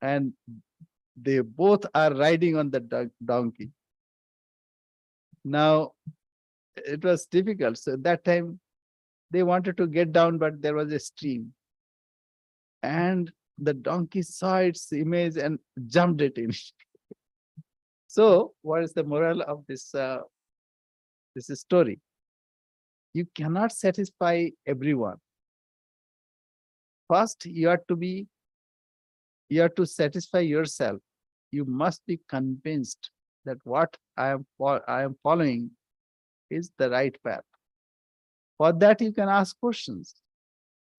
And they both are riding on the donkey. Now, it was difficult. So at that time, they wanted to get down, but there was a stream. And the donkey saw its image and jumped it in. So, what is the moral of this story? You cannot satisfy everyone. First, you have to satisfy yourself. You must be convinced that what I am following is the right path. For that, you can ask questions.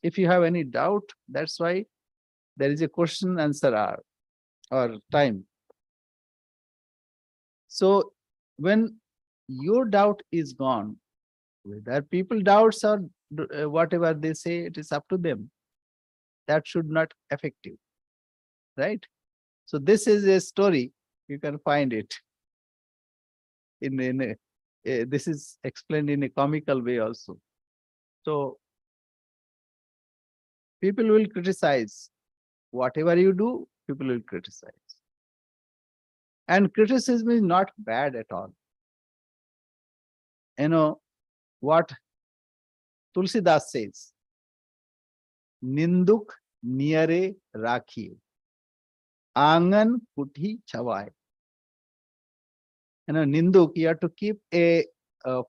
If you have any doubt, that's why there is a question answer hour or time. So when your doubt is gone, whether people doubts or whatever they say, it is up to them. That should not affect you, right? So this is a story. You can find it this is explained in a comical way also. So people will criticize. Whatever you do, people will criticize. And criticism is not bad at all. What Tulsidas says, Ninduk niyare rakhiye, angan puthi chawai. Ninduk, you have to keep a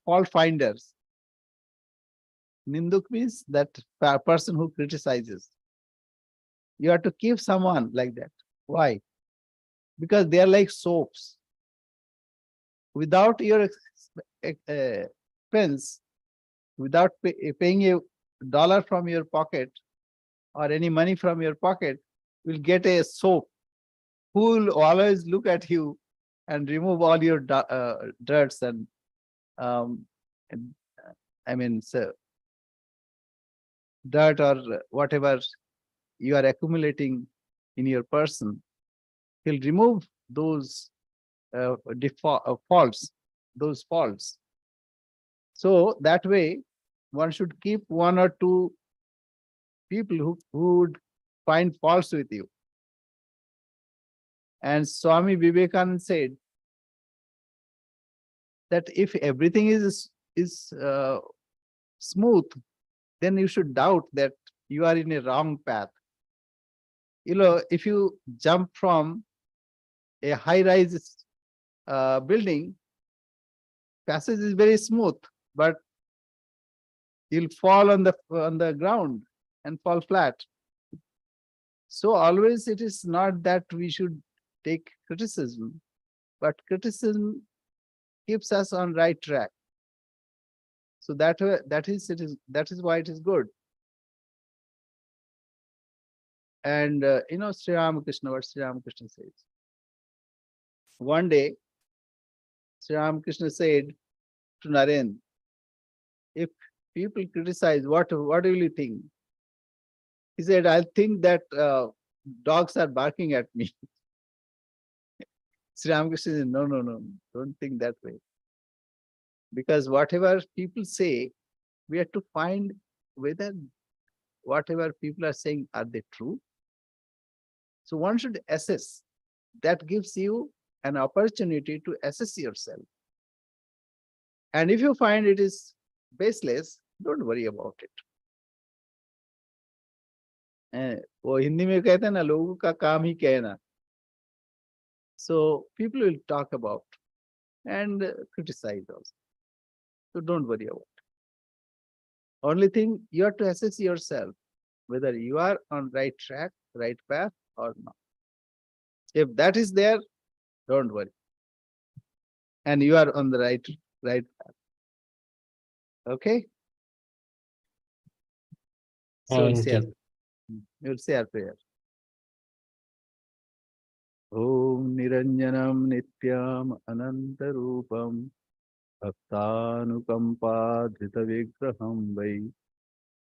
fault finders. Ninduk means that person who criticizes. You have to keep someone like that. Why? Because they are like soaps. Without your expense, without paying a dollar from your pocket or any money from your pocket, you'll get a soap who will always look at you and remove all your dirts and I mean, so dirt or whatever you are accumulating in your person. He'll remove those faults, those faults. So that way, one should keep one or two people who would find faults with you. And Swami Vivekananda said that if everything is smooth, then you should doubt that you are in a wrong path. You know, if you jump from a high-rise building, passage is very smooth, but you'll fall on the ground and fall flat. So always it is not that we should take criticism, but criticism keeps us on right track. So that is why it is good. And you know, Sri Ramakrishna, what Sri Ramakrishna says. One day, Sri Ramakrishna said to Naren, if people criticize, what will you think? He said, I think that dogs are barking at me. Sri Ramakrishna said, no, don't think that way. Because whatever people say, we have to find whether whatever people are saying, are they true? So one should assess. That gives you an opportunity to assess yourself. And if you find it is baseless, don't worry about it. वो हिंदी में कहते हैं ना, लोगों का काम ही कहना. So people will talk about and criticize also. So don't worry about it. Only thing, you have to assess yourself whether you are on right track, right path or not. If that is there, don't worry. And you are on the right path. Okay? So we'll say our prayer. Om Niranjanam Nityam Anantarupam Bhaktanukampa Dhrita Vigraham Vai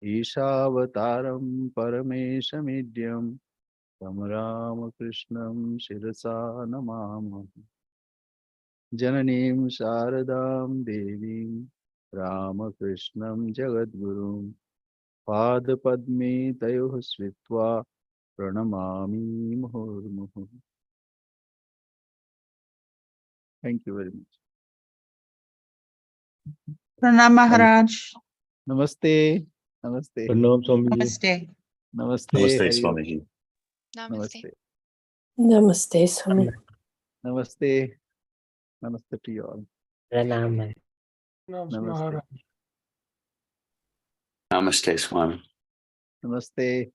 Ishavataram Parameshamidyam Tam Ramakrishnam Shirasa Namama Jananim Sharadam Devim Ramakrishnam Jagadgurum Pada Padme Tayoh Svitva Pranamami Muhurmuhu. Thank you very much. Pranam Maharaj. Namaste. Namaste. Pranam Swamiji. Namaste. Namaste. Namaste, Hari Om. Swamiji. Namaste. Namaste, Swami. Namaste. Namaste to you all. Pranam. Namaste. Namaste, Swami. Namaste.